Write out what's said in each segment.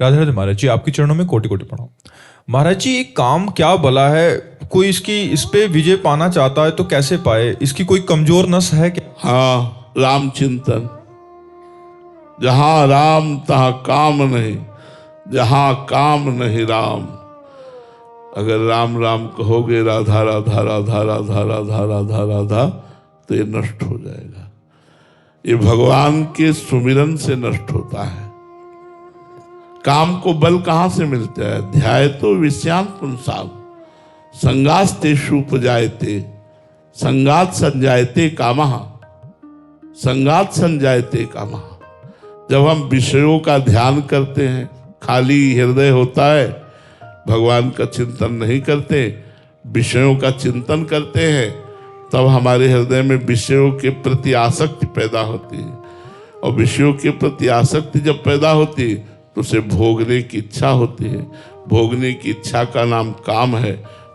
राधे राधे महाराज जी, आपके चरणों में कोटि कोटि प्रणाम। महाराज जी, काम क्या भला है? कोई इस पे विजय पाना चाहता है तो कैसे पाए? इसकी कोई कमजोर नस है क्या? हाँ, राम चिंतन। जहां राम तहां काम नहीं, जहां काम नहीं राम। अगर राम राम कहोगे राधा राधा राधा राधा राधा राधा राधा तो ये नष्ट हो जाएगा। ये भगवान के सुमिरन से नष्ट होता है। काम को बल कहां से मिलता है? ध्याय तो विषयांत पुंसाम संगास्तेषु उपजायते संगात संजायते कामः संगात संजायते कामः। जब हम विषयों का ध्यान करते हैं, खाली हृदय होता है, भगवान का चिंतन नहीं करते, विषयों का चिंतन करते हैं, तब हमारे हृदय में विषयों के प्रति आसक्ति पैदा होती है। और विषयों के प्रति आसक्ति जब पैदा होती है तो उसे भोगने की इच्छा होती है। भोगने की इच्छा का नाम काम है।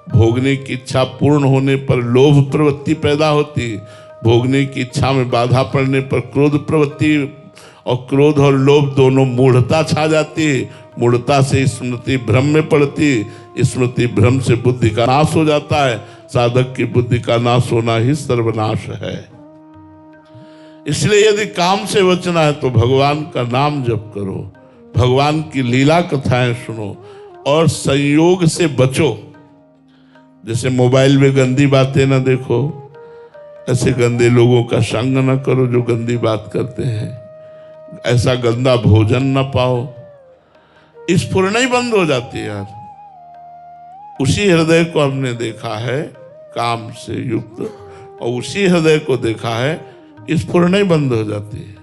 भोगने की इच्छा पूर्ण होने पर लोभ प्रवृत्ति पैदा होती है। भोगने की इच्छा में बाधा पड़ने पर क्रोध प्रवृत्ति, और क्रोध और लोभ दोनों मूढ़ता छा जाती है। मूढ़ता से स्मृति भ्रम में पड़ती है। स्मृति भ्रम से बुद्धि का नाश हो जाता है। साधक की बुद्धि का नाश होना ही सर्वनाश है। इसलिए यदि काम से बचना है तो भगवान का नाम जप करो, भगवान की लीला कथाएं सुनो और संयोग से बचो। जैसे मोबाइल में गंदी बातें ना देखो, ऐसे गंदे लोगों का संग न करो जो गंदी बात करते हैं। ऐसा गंदा भोजन न पाओ। स्फुरना ही बंद हो जाती है यार। उसी हृदय को हमने देखा है काम से युक्त, और उसी हृदय को देखा है स्फुरना ही बंद हो जाती है।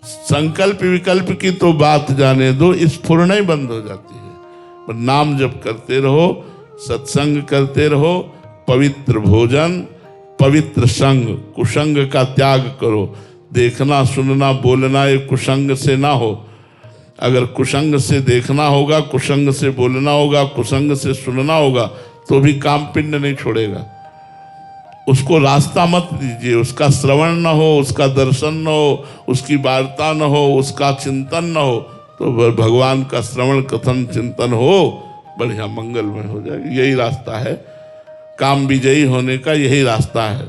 संकल्प विकल्प की तो बात जाने दो, स्फुरना ही बंद हो जाती है। पर नाम जप करते रहो, सत्संग करते रहो, पवित्र भोजन, पवित्र संग, कुसंग का त्याग करो। देखना सुनना बोलना ये कुसंग से ना हो। अगर कुसंग से देखना होगा, कुसंग से बोलना होगा, कुसंग से सुनना होगा तो भी काम पिंड नहीं छोड़ेगा। उसको रास्ता मत दीजिए। उसका श्रवण न हो, उसका दर्शन न हो, उसकी वार्ता न हो, उसका चिंतन न हो, तो भगवान का श्रवण कथन चिंतन हो, बढ़िया मंगलमय हो जाएगा। यही रास्ता है काम विजयी होने का, यही रास्ता है।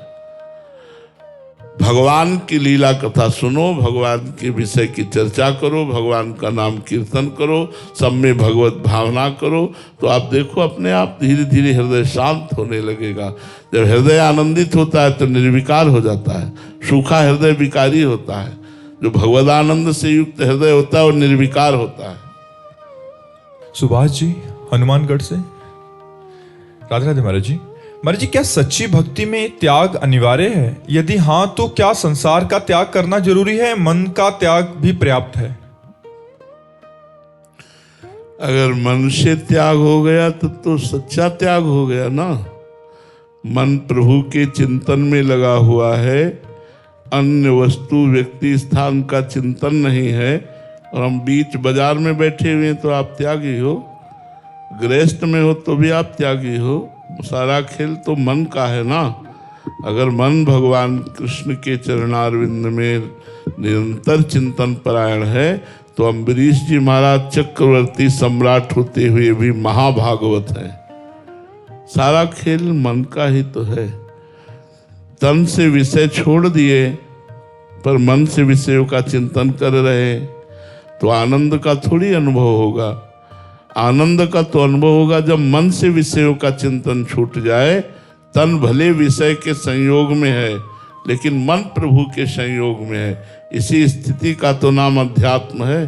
भगवान की लीला कथा सुनो, भगवान के विषय की चर्चा करो, भगवान का नाम कीर्तन करो, सब में भगवत भावना करो, तो आप देखो अपने आप धीरे धीरे हृदय शांत होने लगेगा। जब हृदय आनंदित होता है तो निर्विकार हो जाता है। सूखा हृदय विकारी होता है। जो भगवदानंद से युक्त हृदय होता है वो निर्विकार होता है। सुभाष जी हनुमानगढ़ से। राधे राधे महाराज जी। महाराज जी, क्या सच्ची भक्ति में त्याग अनिवार्य है? यदि हाँ तो क्या संसार का त्याग करना जरूरी है? मन का त्याग भी पर्याप्त है? अगर मन से त्याग हो गया तो सच्चा त्याग हो गया ना। मन प्रभु के चिंतन में लगा हुआ है, अन्य वस्तु व्यक्ति स्थान का चिंतन नहीं है, और हम बीच बाजार में बैठे हुए हैं तो आप त्यागी हो। गृहस्थ में हो तो भी आप त्यागी हो। सारा खेल तो मन का है ना। अगर मन भगवान कृष्ण के चरणारविंद में निरंतर चिंतन परायण है तो अम्बरीश जी महाराज चक्रवर्ती सम्राट होते हुए भी महाभागवत है। सारा खेल मन का ही तो है। तन से विषय छोड़ दिए पर मन से विषयों का चिंतन कर रहे तो आनंद का थोड़ी अनुभव होगा। आनंद का तो अनुभव होगा जब मन से विषयों का चिंतन छूट जाए। तन भले विषय के संयोग में है लेकिन मन प्रभु के संयोग में है। इसी स्थिति का तो नाम अध्यात्म है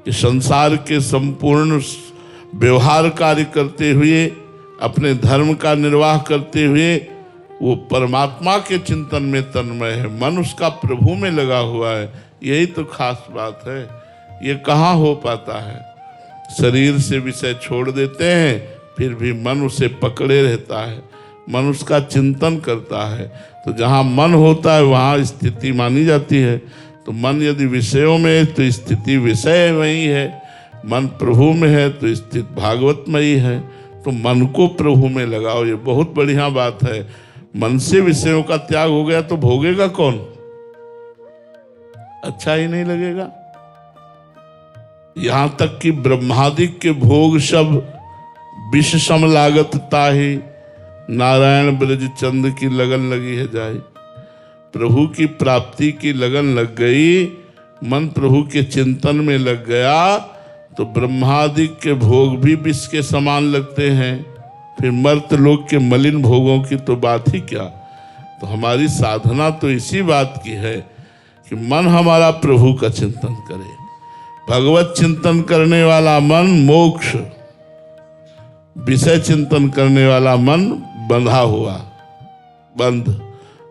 कि संसार के संपूर्ण व्यवहार कार्य करते हुए, अपने धर्म का निर्वाह करते हुए वो परमात्मा के चिंतन में तन्मय है। मन उसका प्रभु में लगा हुआ है। यही तो खास बात है। ये कहाँ हो पाता है? शरीर से विषय छोड़ देते हैं फिर भी मन उसे पकड़े रहता है। मन उसका चिंतन करता है। तो जहाँ मन होता है वहाँ स्थिति मानी जाती है। तो मन यदि विषयों में है तो स्थिति विषय वही है। मन प्रभु में है तो स्थिति भागवत में ही है। तो मन को प्रभु में लगाओ, ये बहुत बढ़िया बात है। मन से विषयों का त्याग हो गया तो भोगेगा कौन? अच्छा ही नहीं लगेगा। यहां तक कि ब्रह्मादिक के भोग सब विष सम लागत ताहि, नारायण ब्रज चंद की लगन लगी है जाए। प्रभु की प्राप्ति की लगन लग गई, मन प्रभु के चिंतन में लग गया, तो ब्रह्मादिक के भोग भी विष के समान लगते हैं। फिर मर्त लोक के मलिन भोगों की तो बात ही क्या। तो हमारी साधना तो इसी बात की है कि मन हमारा प्रभु का चिंतन करे। भगवत चिंतन करने वाला मन मोक्ष, विषय चिंतन करने वाला मन बंधा हुआ,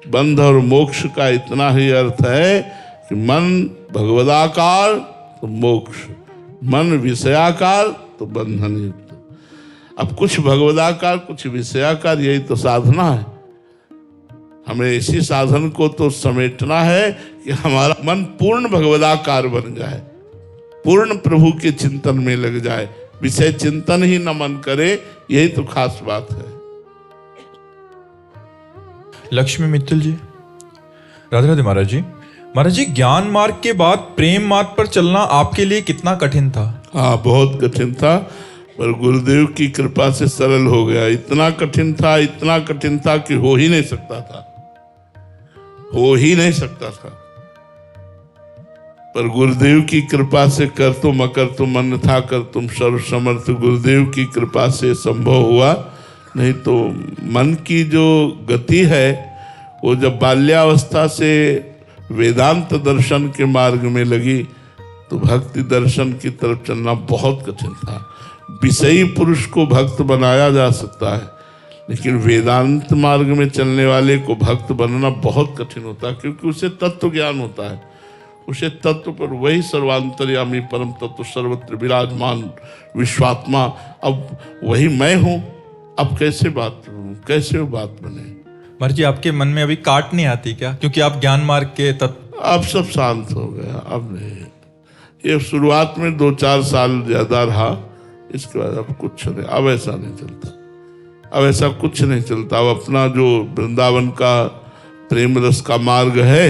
बंध और मोक्ष का इतना ही अर्थ है कि मन भगवदाकार तो मोक्ष, मन विषयाकार तो बंधन युक्त। अब कुछ भगवदाकार कुछ विषयाकार, यही तो साधना है। हमें इसी साधन को तो समेटना है कि हमारा मन पूर्ण भगवदाकार बन जाए, पूर्ण प्रभु के चिंतन में लग जाए, विषय चिंतन ही न मन करे। यही तो खास बात है। लक्ष्मी मित्तल जी, राधे राधे महाराज जी। महाराज जी, ज्ञान मार्ग के बाद प्रेम मार्ग पर चलना आपके लिए कितना कठिन था? हाँ, बहुत कठिन था, पर गुरुदेव की कृपा से सरल हो गया। इतना कठिन था कि हो ही नहीं सकता था, पर गुरुदेव की कृपा से कर तुम अकर तुम अन्यथा कर तुम सर्व समर्थ, गुरुदेव की कृपा से संभव हुआ। नहीं तो मन की जो गति है वो जब बाल्यावस्था से वेदांत दर्शन के मार्ग में लगी तो भक्ति दर्शन की तरफ चलना बहुत कठिन था। विषयी पुरुष को भक्त बनाया जा सकता है, लेकिन वेदांत मार्ग में चलने वाले को भक्त बनना बहुत कठिन होता है, क्योंकि उसे तत्व ज्ञान होता है। उसे तत्व पर वही सर्वांतर्यामी परम तत्व सर्वत्र विराजमान विश्वात्मा, अब वही मैं हूँ। अब कैसे वो बात बने? महाराज जी, आपके मन में अभी काट नहीं आती क्या, क्योंकि आप ज्ञान मार्ग के तत्व? अब सब शांत हो गया। अब नहीं, ये शुरुआत में 2-4 साल ज्यादा रहा, इसके बाद अब कुछ नहीं, अब ऐसा नहीं चलता, अब ऐसा कुछ नहीं चलता। अब अपना जो वृंदावन का प्रेम रस का मार्ग है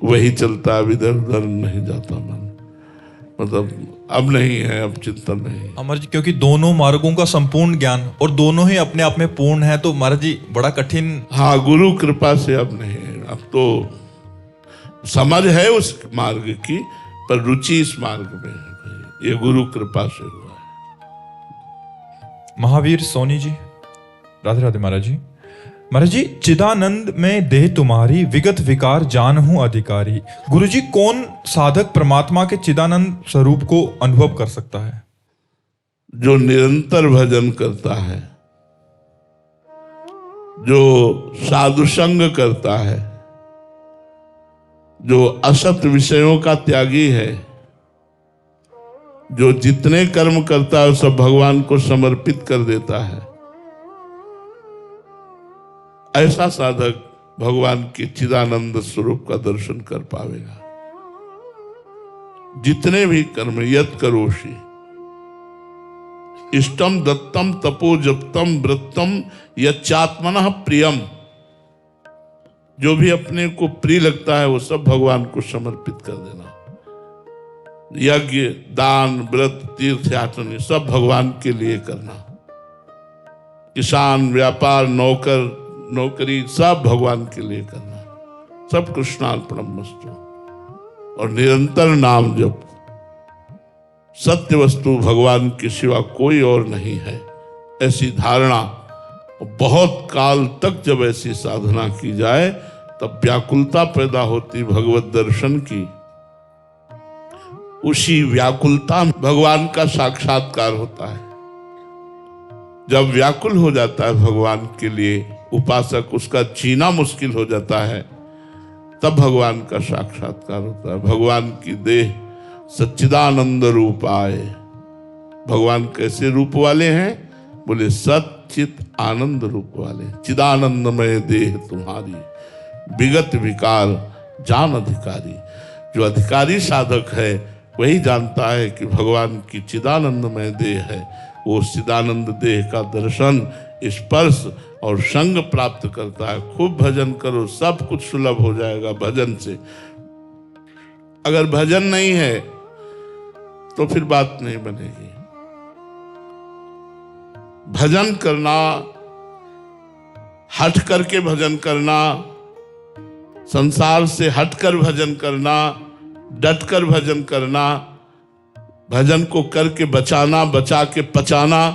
वही चलता है, इधर उधर नहीं जाता मन। मतलब अब नहीं है, अब चिंतन नहीं। अमर जी, क्योंकि दोनों मार्गों का संपूर्ण ज्ञान और दोनों ही अपने आप में पूर्ण है, तो महाराज जी बड़ा कठिन। हाँ, गुरु कृपा से अब नहीं है। अब तो समझ है उस मार्ग की, पर रुचि इस मार्ग में है, ये गुरु कृपा से हुआ है। महावीर सोनी जी, राधे राधे महाराज जी। महाराज जी, चिदानंद में देह तुम्हारी, विगत विकार जान हूं अधिकारी। गुरु जी, कौन साधक परमात्मा के चिदानंद स्वरूप को अनुभव कर सकता है? जो निरंतर भजन करता है, जो साधु संग करता है, जो असत विषयों का त्यागी है, जो जितने कर्म करता है सब भगवान को समर्पित कर देता है, ऐसा साधक भगवान के चिदानंद स्वरूप का दर्शन कर पावेगा। जितने भी कर्म यत् करोषि इष्टम दत्तम तपो जप्तम व्रतम यच्चात्मनः प्रियम, जो भी अपने को प्रिय लगता है वो सब भगवान को समर्पित कर देना। यज्ञ, दान, व्रत, तीर्थ यात्रा सब भगवान के लिए करना। किसान, व्यापार, नौकरी सब भगवान के लिए करना, सब कृष्णार्पणमस्तु। और निरंतर नाम जप, सत्य वस्तु भगवान के सिवा कोई और नहीं है, ऐसी धारणा। बहुत काल तक जब ऐसी साधना की जाए तब व्याकुलता पैदा होती भगवत दर्शन की। उसी व्याकुलता में भगवान का साक्षात्कार होता है। जब व्याकुल हो जाता है भगवान के लिए उपासक, उसका जीना मुश्किल हो जाता है, तब भगवान का साक्षात्कार होता है। भगवान की देह सच्चिदानंद रूप आए। भगवान कैसे रूप वाले हैं? बोले सच्चित आनंद रूप वाले। चिदानंदमय देह तुम्हारी, विगत विकार जान अधिकारी। जो अधिकारी साधक है वही जानता है कि भगवान की चिदानंदमय देह है। वो चिदानंद देह का दर्शन, स्पर्श और संग प्राप्त करता है। खूब भजन करो, सब कुछ सुलभ हो जाएगा भजन से। अगर भजन नहीं है, तो फिर बात नहीं बनेगी। भजन करना, हट करके भजन करना, संसार से हटकर भजन करना, डटकर भजन करना, भजन को करके बचाना, बचा के पचाना,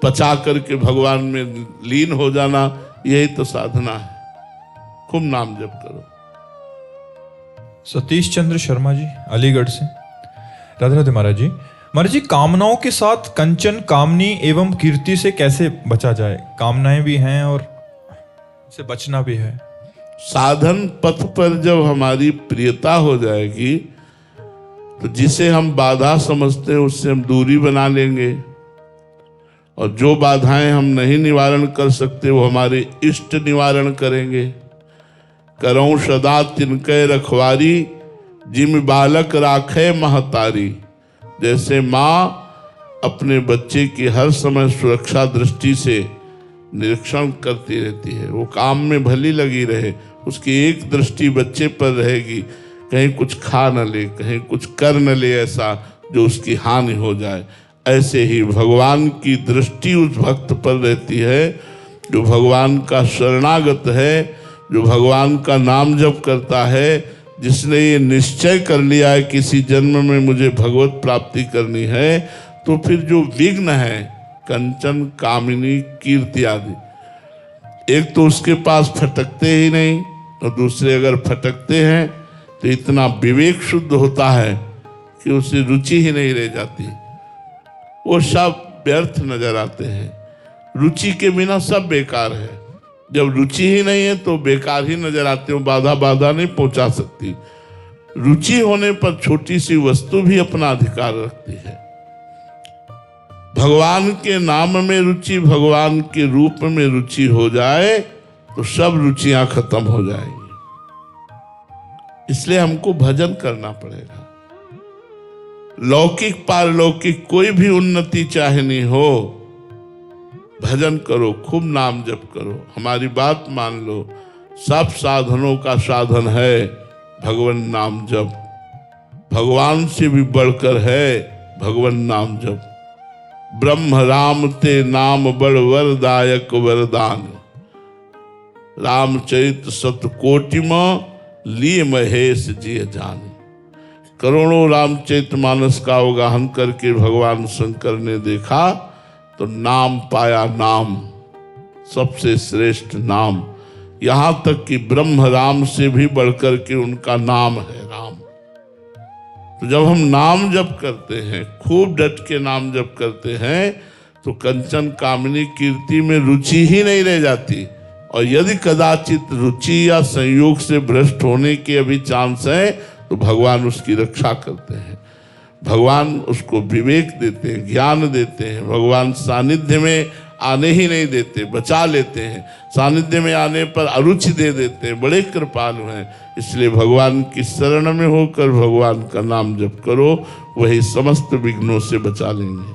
पचा करके भगवान में लीन हो जाना, यही तो साधना है। खूब नाम जप करो। सतीश चंद्र शर्मा जी अलीगढ़ से। राधे राधे महाराज जी। महाराज जी, कामनाओं के साथ कंचन, कामनी एवं कीर्ति से कैसे बचा जाए? कामनाएं भी हैं और से बचना भी है। साधन पथ पर जब हमारी प्रियता हो जाएगी तो जिसे हम बाधा समझते हैं उससे हम दूरी बना लेंगे, और जो बाधाएं हम नहीं निवारण कर सकते वो हमारे इष्ट निवारण करेंगे। करऊं सदा तिनके रखवारी, जिम बालक राखे महतारी। जैसे माँ अपने बच्चे की हर समय सुरक्षा दृष्टि से निरीक्षण करती रहती है, वो काम में भली लगी रहे, उसकी एक दृष्टि बच्चे पर रहेगी, कहीं कुछ खा न ले, कहीं कुछ कर न ले ऐसा जो उसकी हानि हो जाए। ऐसे ही भगवान की दृष्टि उस भक्त पर रहती है जो भगवान का शरणागत है, जो भगवान का नाम जप करता है, जिसने ये निश्चय कर लिया है किसी जन्म में मुझे भगवत प्राप्ति करनी है। तो फिर जो विघ्न है कंचन, कामिनी, कीर्ति आदि, एक तो उसके पास फटकते ही नहीं, और दूसरे अगर फटकते हैं तो इतना विवेक शुद्ध होता है कि उसे रुचि ही नहीं रह जाती। वो सब व्यर्थ नजर आते हैं। रुचि के बिना सब बेकार है। जब रुचि ही नहीं है तो बेकार ही नजर आते हो, बाधा नहीं पहुंचा सकती। रुचि होने पर छोटी सी वस्तु भी अपना अधिकार रखती है। भगवान के नाम में रुचि, भगवान के रूप में रुचि हो जाए तो सब रुचियां खत्म हो जाएंगी। इसलिए हमको भजन करना पड़ेगा। लौकिक पारलौकिक कोई भी उन्नति चाहनी हो, भजन करो, खूब नाम जप करो। हमारी बात मान लो, सब साधनों का साधन है भगवान नाम जप। भगवान से भी बढ़कर है भगवान नाम जप। ब्रह्म राम ते नाम बड़ वरदायक वरदान। रामचरित सतकोटि में लिए महेश जी जान। करोड़ों रामचरितमानस का अवगाहन करके भगवान शंकर ने देखा तो नाम पाया, नाम सबसे श्रेष्ठ नाम। यहां तक कि ब्रह्म राम से भी बढ़कर के उनका नाम है राम। तो जब हम नाम जप करते हैं, खूब डट के नाम जप करते हैं, तो कंचन, कामिनी, कीर्ति में रुचि ही नहीं रह जाती। और यदि कदाचित रुचि या संयोग से भ्रष्ट होने के अभी चांस है तो भगवान उसकी रक्षा करते हैं। भगवान उसको विवेक देते हैं, ज्ञान देते हैं। भगवान सानिध्य में आने ही नहीं देते, बचा लेते हैं। सानिध्य में आने पर अरुचि दे देते हैं। बड़े कृपालु हैं। इसलिए भगवान की शरण में होकर भगवान का नाम जप करो, वही समस्त विघ्नों से बचा लेंगे।